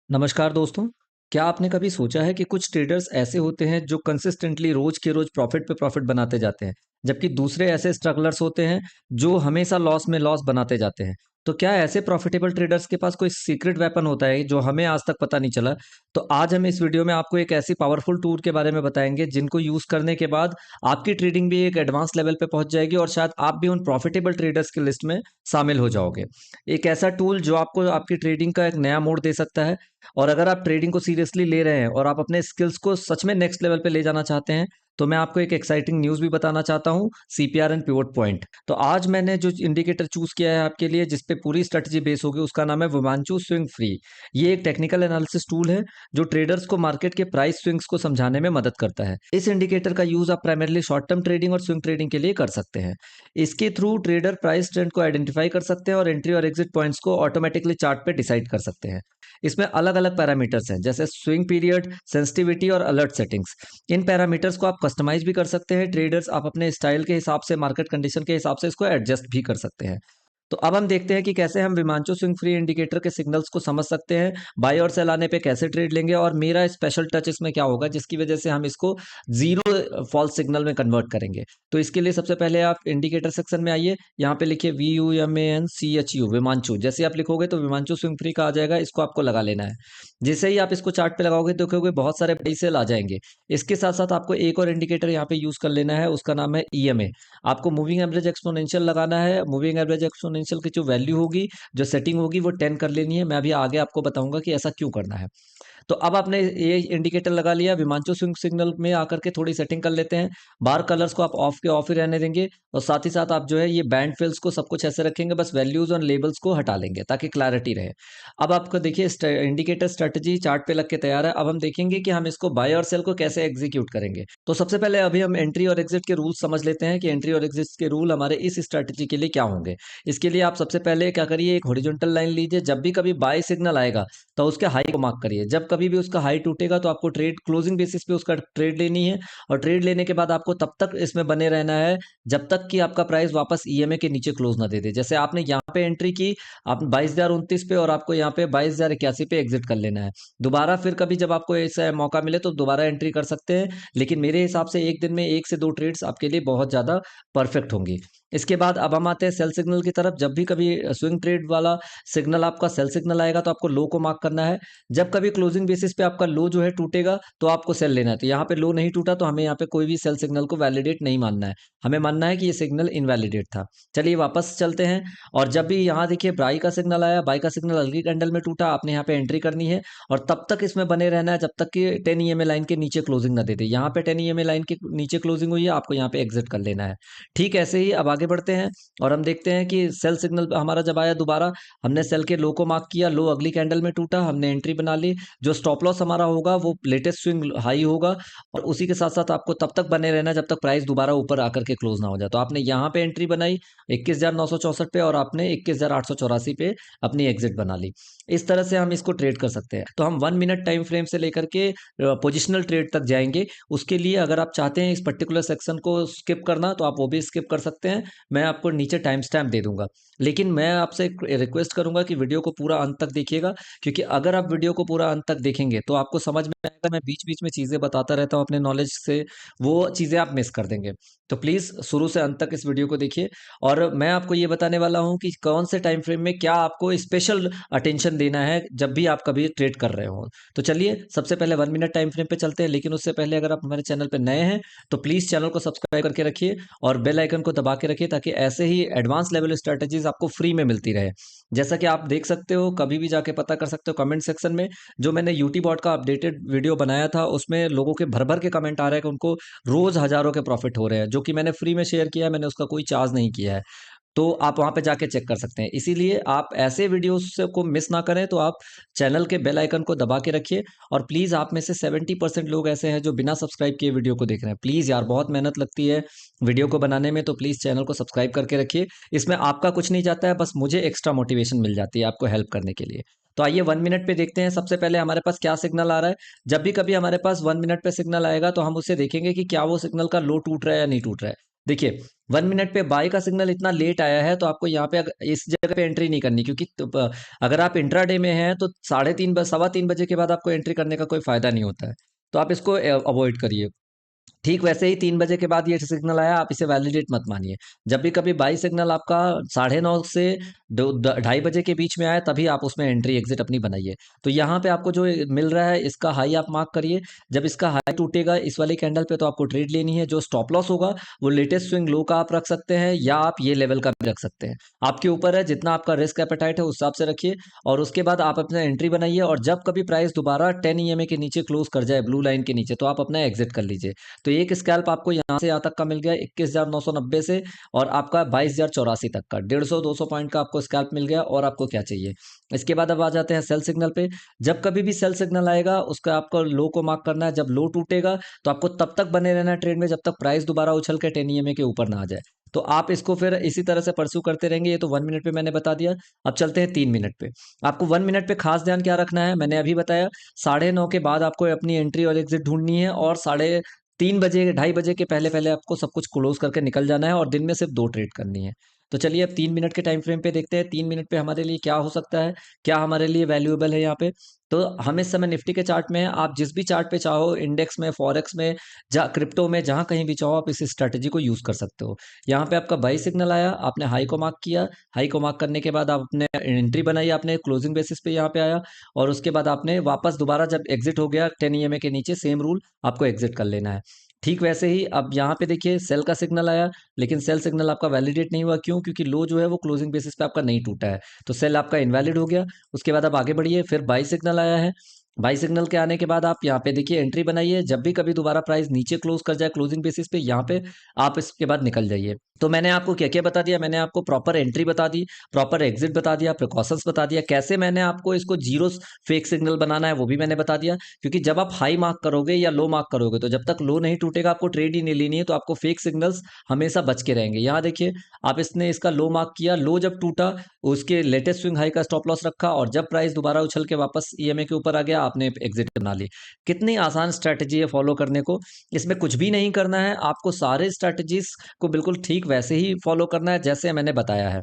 नमस्कार दोस्तों। क्या आपने कभी सोचा है कि कुछ ट्रेडर्स ऐसे होते हैं जो कंसिस्टेंटली रोज के रोज प्रॉफिट पे प्रॉफिट बनाते जाते हैं, जबकि दूसरे ऐसे स्ट्रगलर्स होते हैं जो हमेशा लॉस में लॉस बनाते जाते हैं। तो क्या ऐसे प्रॉफिटेबल ट्रेडर्स के पास कोई सीक्रेट वेपन होता है जो हमें आज तक पता नहीं चला? तो आज हम इस वीडियो में आपको एक ऐसी पावरफुल टूल के बारे में बताएंगे जिनको यूज करने के बाद आपकी ट्रेडिंग भी एक एडवांस लेवल पे पहुंच जाएगी और शायद आप भी उन प्रॉफिटेबल ट्रेडर्स की लिस्ट में शामिल हो जाओगे। एक ऐसा टूल जो आपको आपकी ट्रेडिंग का एक नया मोड़ दे सकता है। और अगर आप ट्रेडिंग को सीरियसली ले रहे हैं और आप अपने स्किल्स को सच में नेक्स्ट लेवल पे ले जाना चाहते हैं, तो मैं आपको एक एक्साइटिंग न्यूज़ भी बताना चाहता हूँ, सीपीआर एंड पिवट पॉइंट। तो आज मैंने जो इंडिकेटर चूज़ किया है आपके लिए, जिस पे पूरी स्ट्रेटजी बेस होगी, उसका नाम है विमांचू स्विंग फ्री। ये एक टेक्निकल एनालिसिस टूल है जो ट्रेडर्स को मार्केट के प्राइस स्विंग्स को समझाने में मदद करता है। इस इंडिकेटर का यूज़ आप प्राइमरली शॉर्ट टर्म ट्रेडिंग और स्विंग ट्रेडिंग के लिए कर सकते हैं। इसके थ्रू ट्रेडर प्राइस ट्रेंड को आइडेंटिफाई कर सकते हैं और एंट्री और एग्जिट पॉइंट्स को ऑटोमेटिकली चार्ट पे डिसाइड कर सकते हैं। इसमें अलग-अलग पैरामीटर्स हैं, जैसे स्विंग पीरियड, सेंसिटिविटी और अलर्ट सेटिंग्स। इन पैरामीटर्स को आप कस्टमाइज भी कर सकते हैं। ट्रेडर्स आप अपने स्टाइल के हिसाब से, मार्केट कंडीशन के हिसाब से इसको एडजस्ट भी कर सकते हैं। तो अब हम देखते हैं कि कैसे हम विमांचो स्विंग फ्री इंडिकेटर के सिग्नल्स को समझ सकते हैं, बाय और सेल आने पे कैसे ट्रेड लेंगे और मेरा स्पेशल टच इसमें क्या होगा जिसकी वजह से हम इसको जीरो फॉल्स सिग्नल में कन्वर्ट करेंगे। तो इसके लिए सबसे पहले आप इंडिकेटर सेक्शन में आइए, यहाँ पे लिखिए VUMANCHU विमांचू। जैसे आप लिखोगे तो विमांचू स्विंग फ्री का आ जाएगा, इसको आपको लगा लेना है। जैसे ही आप इसको चार्ट पे लगाओगे तो देखोगे बहुत सारे बाई सेल आ जाएंगे। इसके साथ साथ आपको एक और इंडिकेटर यहाँ पे यूज कर लेना है, उसका नाम है EMA। आपको मूविंग एवरेज एक्सपोनेंशियल लगाना है। मूविंग एवरेज एक्सपोनेंशियल की जो वैल्यू होगी, जो सेटिंग होगी, वो 10 कर लेनी है। मैं अभी आगे आपको बताऊंगा कि ऐसा क्यों करना है। तो अब आपने ये इंडिकेटर लगा लिया, विमांचो स्विंग सिग्नल में आकर के थोड़ी सेटिंग कर लेते हैं। बार कलर्स को आप ऑफ के ऑफ ही रहने देंगे और साथ ही साथ आप जो है ये बैंड फिल्स को सब कुछ ऐसे रखेंगे, बस वैल्यूज और लेबल्स को हटा लेंगे ताकि क्लैरिटी रहे। अब आपको देखिए इंडिकेटर स्ट्रेटजी चार्ट पे लग के तैयार है। अब हम देखेंगे कि हम इसको बाय और सेल को कैसे एग्जीक्यूट करेंगे। तो सबसे पहले अभी हम एंट्री और एग्जिट के रूल समझ लेते हैं कि एंट्री और एग्जिट के रूल हमारे इस स्ट्रेटजी के लिए क्या होंगे। इसके लिए आप सबसे पहले क्या करिए, एक हॉरिजॉन्टल लाइन लीजिए। जब भी कभी बाय सिग्नल आएगा तो उसके हाई को मार्क करिए। जब कभी भी उसका हाई टूटेगा तो आपको ट्रेड क्लोजिंग बेसिस पे उसका ट्रेड लेनी है। और ट्रेड लेने के बाद आपको तब तक इसमें बने रहना है जब तक कि आपका प्राइस वापस EMA के नीचे क्लोज ना दे दे। जैसे आपने यहाँ पे एंट्री की, आप 22,029 पे, और आपको यहाँ पे 22,081 पे एग्जिट कर लेना है। दोबारा फिर कभी जब आपको ऐसा मौका मिले तो दोबारा एंट्री कर सकते हैं, लेकिन मेरे हिसाब से एक दिन में 1 से 2 ट्रेड्स आपके लिए बहुत ज़्यादा परफेक्ट होंगी। इसके बाद अब हम आते हैं सेल सिग्नल की तरफ। जब भी कभी स्विंग ट्रेड वाला सिग्नल, आपका सेल सिग्नल आएगा, तो आपको लो को मार्क करना है। जब कभी क्लोजिंग बेसिस पे आपका लो जो है टूटेगा तो आपको सेल लेना है। तो यहाँ पे लो नहीं टूटा तो हमें यहाँ पे कोई भी सेल सिग्नल को वैलिडेट नहीं मानना है, हमें मानना है कि ये सिग्नल इनवैलिडेट था। चलिए वापस चलते हैं। और जब भी यहाँ देखिए बाई का सिग्नल आया, बाई का सिग्नल अलगी कैंडल में टूटा, आपने यहाँ पे एंट्री करनी है और तब तक इसमें बने रहना है जब तक कि 10 EMA लाइन के नीचे क्लोजिंग ना दे दे। यहाँ पे 10 EMA लाइन के नीचे क्लोजिंग हुई है, आपको यहाँ पे एग्जिट कर लेना है। ठीक ऐसे ही अब आगे बढ़ते हैं और हम देखते हैं कि सेल सिग्नल हमारा जब आया दोबारा, हमने सेल के लो को मार्क किया, लो अगली कैंडल में टूटा, हमने एंट्री बना ली। जो स्टॉप लॉस हमारा होगा वो लेटेस्ट स्विंग हाई होगा और उसी के साथ साथ आपको तब तक बने रहना है जब तक प्राइस दोबारा ऊपर आकर के क्लोज ना हो जाए। तो आपने यहाँ पे एंट्री बनाई 21,964 पे और आपने 21,884 पे अपनी एग्जिट बना ली। इस तरह से हम इसको ट्रेड कर सकते हैं। तो हम 1 मिनट टाइम फ्रेम से लेकर के पोजिशनल ट्रेड तक जाएंगे। उसके लिए अगर आप चाहते हैं इस पर्टिकुलर सेक्शन को स्किप करना तो आप वो भी स्किप कर सकते हैं। मैं आपको नीचे टाइम स्टैम्प दे दूंगा, लेकिन मैं आपसे रिक्वेस्ट करूंगा कि वीडियो को पूरा अंत तक देखिएगा, क्योंकि अगर आप वीडियो को पूरा अंत तक देखेंगे तो आपको समझ में आएगा। मैं बीच बीच में चीज़ें बताता रहता हूँ अपने नॉलेज से, वो चीज़ें आप मिस कर देंगे। तो प्लीज़ शुरू से अंत तक इस वीडियो को देखिए। और मैं आपको ये बताने वाला हूँ कि कौन से टाइम फ्रेम में क्या आपको स्पेशल अटेंशन देना है जब भी आप कभी ट्रेड कर रहे हो। तो चलिए सबसे पहले 1 मिनट टाइम फ्रेम पे चलते हैं, लेकिन उससे पहले अगर आप हमारे चैनल पर नए हैं तो प्लीज़ चैनल को सब्सक्राइब करके रखिए और बेल आइकन को दबा के रखिए, ताकि ऐसे ही एडवांस लेवल स्ट्रेटजीज आपको फ्री में मिलती रहे। जैसा कि आप देख सकते हो, कभी भी जाके पता कर सकते हो कमेंट सेक्शन में, जो मैंने यूटी बॉट का अपडेटेड वीडियो बनाया था उसमें लोगों के भर भर के कमेंट आ रहे हैं कि उनको रोज हजारों के प्रॉफिट हो रहे हैं, जो कि मैंने फ्री में शेयर किया है, मैंने उसका कोई चार्ज नहीं किया है। तो आप वहाँ पे जाके चेक कर सकते हैं। इसीलिए आप ऐसे वीडियोस को मिस ना करें तो आप चैनल के बेल आइकन को दबा के रखिए। और प्लीज़ आप में से 70% लोग ऐसे हैं जो बिना सब्सक्राइब किए वीडियो को देख रहे हैं। प्लीज़ यार, बहुत मेहनत लगती है वीडियो को बनाने में, तो प्लीज़ चैनल को सब्सक्राइब करके रखिए। इसमें आपका कुछ नहीं जाता है, बस मुझे एक्स्ट्रा मोटिवेशन मिल जाती है आपको हेल्प करने के लिए। तो आइए 1 मिनट पे देखते हैं सबसे पहले हमारे पास क्या सिग्नल आ रहा है। जब भी कभी हमारे पास 1 मिनट पे सिग्नल आएगा तो हम उसे देखेंगे कि क्या वो सिग्नल का लो टूट रहा है या नहीं टूट रहा है। देखिए 1 मिनट पे बाय का सिग्नल इतना लेट आया है तो आपको यहाँ पे इस जगह पे एंट्री नहीं करनी, क्योंकि अगर आप इंट्राडे में हैं तो 3:30 सवा 3 बजे के बाद आपको एंट्री करने का कोई फायदा नहीं होता है। तो आप इसको अवॉइड करिए। ठीक वैसे ही 3 बजे के बाद ये सिग्नल आया, आप इसे वैलिडेट मत मानिए। जब भी कभी बाई सिग्नल आपका 9:30 से 2:30 बजे के बीच में आए, तभी आप उसमें एंट्री एग्जिट अपनी बनाइए। तो यहाँ पे आपको जो मिल रहा है इसका हाई आप मार्क करिए। जब इसका हाई टूटेगा इस वाली कैंडल पे तो आपको ट्रेड लेनी है। जो स्टॉप लॉस होगा वो लेटेस्ट स्विंग लो का आप रख सकते हैं या आप ये लेवल का भी रख सकते हैं। आपके ऊपर है, जितना आपका रिस्क एपेटाइट है उस हिसाब से रखिए। और उसके बाद आप अपना एंट्री बनाइए, और जब कभी प्राइस दोबारा 10 EMA के नीचे क्लोज कर जाए, ब्लू लाइन के नीचे, तो आप अपना एग्जिट कर लीजिए। तो एक स्कैल्प आपको यहाँ से यहाँ तक का मिल गया 21,990 से, और आपका 22,084 तक का 150-200 पॉइंट का आपको स्कैल्प मिल गया। और आपको क्या चाहिए? इसके बाद अब आ जाते हैं सेल सिग्नल पे। जब कभी भी सेल सिग्नल आएगा उसका आपको लो को मार्क करना है। जब लो टूटेगा तो आपको तब तक बने रहना है ट्रेड में जब तक प्राइस दोबारा उछल के 10 EMA के ऊपर ना आ जाए। तो आप इसको फिर इसी तरह से परस्यू करते रहेंगे। ये तो 1 मिनट पे मैंने बता दिया। अब चलते हैं 3 मिनट पे। आपको 1 मिनट पे खास ध्यान क्या रखना है, मैंने अभी बताया। 9:30 के बाद आपको अपनी एंट्री और एग्जिट ढूंढनी है, और 3 बजे 2:30 बजे के पहले पहले आपको सब कुछ क्लोज करके निकल जाना है, और दिन में सिर्फ 2 ट्रेड करनी है। तो चलिए अब 3 मिनट के टाइम फ्रेम पे देखते हैं 3 मिनट पे हमारे लिए क्या हो सकता है, क्या हमारे लिए वैल्यूएबल है यहाँ पे। तो हम इस समय निफ्टी के चार्ट में हैं। आप जिस भी चार्ट पे चाहो, इंडेक्स में, फॉरेक्स में, जहाँ क्रिप्टो में, जहाँ कहीं भी चाहो आप इस स्ट्रैटेजी को यूज कर सकते हो। यहाँ पे आपका बाई सिग्नल आया, आपने हाई को मार्क किया। हाई को मार्क करने के बाद आप अपने एंट्री बनाई, आपने क्लोजिंग बेसिस पे यहाँ पे आया। और उसके बाद आपने वापस दोबारा जब एग्जिट हो गया 10 EMA के नीचे, सेम रूल आपको एग्जिट कर लेना है। ठीक वैसे ही अब यहाँ पे देखिए सेल का सिग्नल आया, लेकिन सेल सिग्नल आपका वैलिडेट नहीं हुआ। क्यों? क्योंकि लो जो है वो क्लोजिंग बेसिस पे आपका नहीं टूटा है, तो सेल आपका इनवैलिड हो गया। उसके बाद आप आगे बढ़िए, फिर बाई सिग्नल आया है। बाई सिग्नल के आने के बाद आप यहाँ पे देखिए एंट्री बनाइए। जब भी कभी दोबारा प्राइस नीचे क्लोज कर जाए क्लोजिंग बेसिस पे, यहाँ पे आप इसके बाद निकल जाइए। तो मैंने आपको क्या क्या बता दिया, मैंने आपको प्रॉपर एंट्री बता दी, प्रॉपर एग्जिट बता दिया, प्रिकॉशंस बता दिया, कैसे मैंने आपको इसको जीरो फेक सिग्नल बनाना है वो भी मैंने बता दिया। क्योंकि जब आप हाई मार्क करोगे या लो मार्क करोगे तो जब तक लो नहीं टूटेगा आपको ट्रेड ही नहीं लेनी है। तो आपको फेक सिग्नल्स हमेशा बच के रहेंगे। यहाँ देखिए आप इसने इसका लो मार्क किया, लो जब टूटा उसके लेटेस्ट स्विंग हाई का स्टॉप लॉस रखा, और जब प्राइस दोबारा उछल के वापस ईएमए के ऊपर आ गया आपने एग्जिट बना ली। कितनी आसान स्ट्रैटेजी है फॉलो करने को। इसमें कुछ भी नहीं करना है, आपको सारे स्ट्रैटेजीज को बिल्कुल ठीक वैसे ही फॉलो करना है जैसे मैंने बताया है।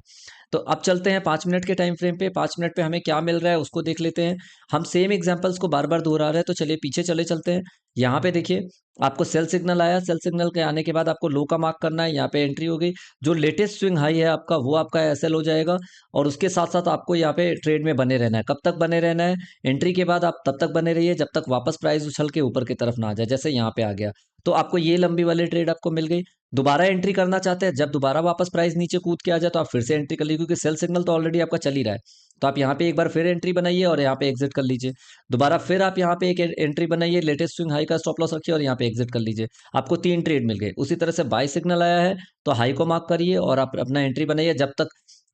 तो अब चलते हैं 5 मिनट के टाइम फ्रेम पे। 5 मिनट पे हमें क्या मिल रहा है उसको देख लेते हैं। हम सेम एग्जांपल्स को बार बार दोहरा रहे हैं, तो चलिए पीछे चले चलते हैं। यहाँ पे देखिए आपको सेल सिग्नल आया, सेल सिग्नल के आने के बाद आपको लो का मार्क करना है। यहाँ पे एंट्री हो गई, जो लेटेस्ट स्विंग हाई है आपका वो आपका एसएल हो जाएगा। और उसके साथ साथ आपको यहाँ पे ट्रेड में बने रहना है। कब तक बने रहना है? एंट्री के बाद आप तब तक बने रहिए जब तक वापस प्राइस उछल के ऊपर की तरफ ना आ जाए, जैसे यहाँ पे आ गया। तो आपको ये लंबी वाली ट्रेड आपको मिल गई। दोबारा एंट्री करना चाहते हैं, जब दोबारा वापस प्राइस नीचे कूद के आ जाए तो आप फिर से एंट्री कर लीजिए, क्योंकि सेल सिग्नल तो ऑलरेडी आपका चल ही रहा है। तो आप यहाँ पे एक बार फिर एंट्री बनाइए और यहाँ पे एग्जिट कर लीजिए। दोबारा फिर आप यहाँ पे एक एंट्री बनाइए, लेटेस्ट स्विंग हाई का स्टॉप लॉस रखिए और यहाँ पे एग्जिट कर लीजिए। आपको 3 ट्रेड मिल गए। उसी तरह से बाय सिग्नल आया है तो हाई को मार्क करिए और आप अपना एंट्री बनाइए। जब तक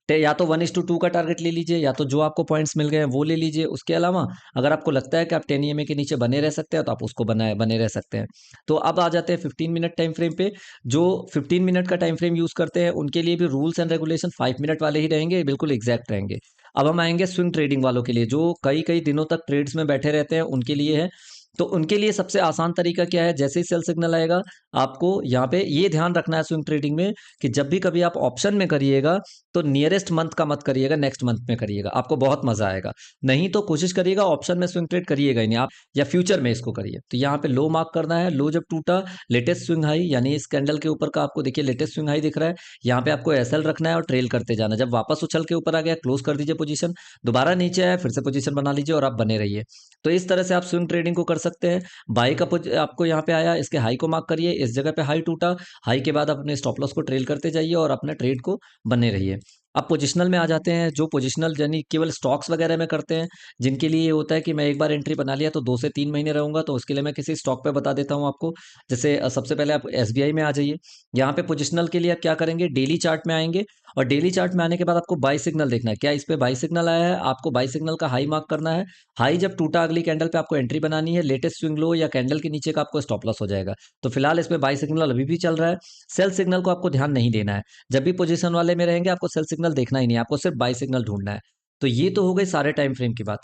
या तो 1:2 का टारगेट ले लीजिए, या तो जो आपको पॉइंट्स मिल गए हैं वो ले लीजिए। उसके अलावा अगर आपको लगता है कि आप 10 EMA के नीचे बने रह सकते हैं तो आप उसको बने रह सकते हैं। तो अब आ जाते हैं 15 मिनट टाइम फ्रेम पे। जो 15 मिनट का टाइम फ्रेम यूज करते हैं उनके लिए भी रूल्स एंड रेगुलेशन 5 मिनट वाले ही रहेंगे, बिल्कुल एग्जैक्ट रहेंगे। अब हम आएंगे स्विंग ट्रेडिंग वालों के लिए, जो कई कई दिनों तक ट्रेड्स में बैठे रहते हैं, उनके लिए है। तो उनके लिए सबसे आसान तरीका क्या है? जैसे ही सेल सिग्नल आएगा आपको यहाँ पे ये ध्यान रखना है स्विंग ट्रेडिंग में कि जब भी कभी आप ऑप्शन में करिएगा तो नियरेस्ट मंथ का मत करिएगा, नेक्स्ट मंथ में करिएगा, आपको बहुत मजा आएगा। नहीं तो कोशिश करिएगा ऑप्शन में स्विंग ट्रेड करिएगा ही नहीं आप, या फ्यूचर में इसको करिए। तो यहाँ पे लो मार्क करना है। लो जब टूटा, लेटेस्ट स्विंग हाई यानी इस कैंडल के ऊपर का आपको देखिए लेटेस्ट स्विंग हाई दिख रहा है, यहाँ पे आपको एसएल रखना है और ट्रेल करते जाना। जब वापस उछल के ऊपर आ गया क्लोज कर दीजिए पोजीशन, दोबारा नीचे आया फिर से पोजीशन बना लीजिए और आप बने रहिए। तो इस तरह से आप स्विंग ट्रेडिंग को कर सकते हैं। बाई का आपको यहाँ पे आया, इसके हाई को मार्क करिए, इस जगह पे हाई टूटा, हाई के बाद आप अपने स्टॉप लॉस को ट्रेल करते जाइए और अपने ट्रेड को बने रहिए। अब पोजिशनल में आ जाते हैं। जो पोजिशनल यानी केवल स्टॉक्स वगैरह में करते हैं, जिनके लिए ये होता है कि मैं एक बार एंट्री बना लिया तो 2 से 3 महीने रहूंगा, तो उसके लिए मैं किसी स्टॉक पे बता देता हूँ आपको। जैसे सबसे पहले आप एसबीआई में आ जाइए। यहाँ पे पोजिशनल के लिए आप क्या करेंगे, डेली चार्ट में आएंगे, और डेली चार्ट में आने के बाद आपको बाई सिग्नल देखना है। क्या इस पे बाई सिग्नल आया है? आपको बाई सिग्नल का हाई मार्क करना है। हाई जब टूटा अगली कैंडल पे आपको एंट्री बनानी है, लेटेस्ट स्विंग लो या कैंडल के नीचे का आपको स्टॉप लॉस हो जाएगा। तो फिलहाल इसमें बाई सिग्नल अभी भी चल रहा है। सेल सिग्नल को आपको ध्यान नहीं देना है। जब भी पोजीशन वाले में रहेंगे आपको सेल सिग्नल देखना ही नहीं है, आपको सिर्फ बाई सिग्नल ढूंढना है। तो ये तो हो गई सारे टाइम फ्रेम की बात।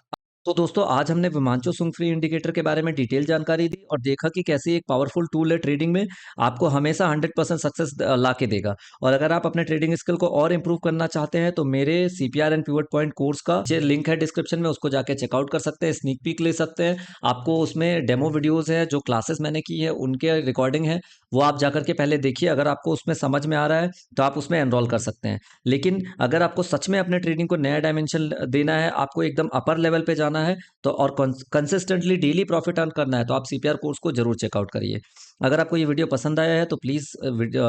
तो दोस्तों आज हमने विमांचो सुंग फ्री इंडिकेटर के बारे में डिटेल जानकारी दी और देखा कि कैसे एक पावरफुल टूल है ट्रेडिंग में, आपको हमेशा 100% सक्सेस ला के देगा। और अगर आप अपने ट्रेडिंग स्किल को और इंप्रूव करना चाहते हैं तो मेरे CPR and pivot point course का जो लिंक है डिस्क्रिप्शन में, उसको जाके चेकआउट कर सकते हैं, स्नीक पीक ले सकते हैं। आपको उसमें डेमो वीडियोज है, जो क्लासेस मैंने की है उनके रिकॉर्डिंग है, वो आप जाकर के पहले देखिए। अगर आपको उसमें समझ में आ रहा है तो आप उसमें एनरोल कर सकते हैं। लेकिन अगर आपको सच में अपने ट्रेडिंग को नया डायमेंशन देना है, आपको एकदम अपर लेवल पे जाना है तो और कंसिस्टेंटली डेली प्रॉफिट अर्न करना है, तो आप सीपीआर कोर्स को जरूर चेकआउट करिए। अगर आपको ये वीडियो पसंद आया है तो प्लीज़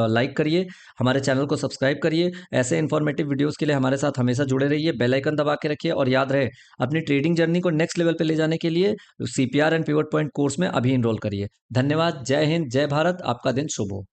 लाइक करिए, हमारे चैनल को सब्सक्राइब करिए। ऐसे इन्फॉर्मेटिव वीडियोस के लिए हमारे साथ हमेशा जुड़े रहिए, बेल आइकन दबा के रखिए और याद रहे, अपनी ट्रेडिंग जर्नी को नेक्स्ट लेवल पे ले जाने के लिए CPR and pivot point course में अभी इनरोल करिए। धन्यवाद। जय हिंद, जय भारत। आपका दिन शुभ हो।